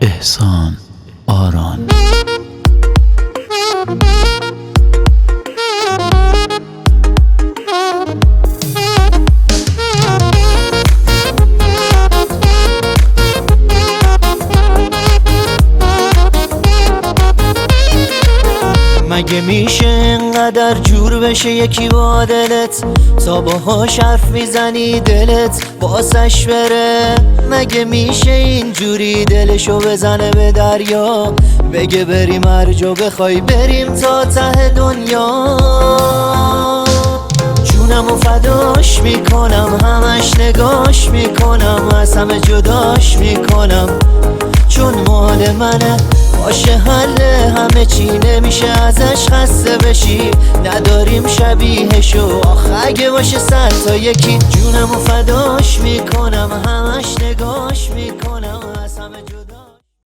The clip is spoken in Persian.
احسان آران. مگه میشه انقدر جور بشه یکی با دلت، تا باهاش حرف میزنی دلت واسش بره؟ مگه میشه اینجوری دلشو بزنه به دریا، بگه بریم هر جا بخوای بریم تا ته دنیا؟ جونمو فداش میکنم، همش نگاش میکنم، از همه جداش میکنم، چون مال منه، باشه حله همه چی، نمیشه ازش خسته بشی، نداریم شبیهشو، آخه اگه باشه 100 تا یکی. جونمو فداش میکنم، همش نگاش میکنم، از همه جدا.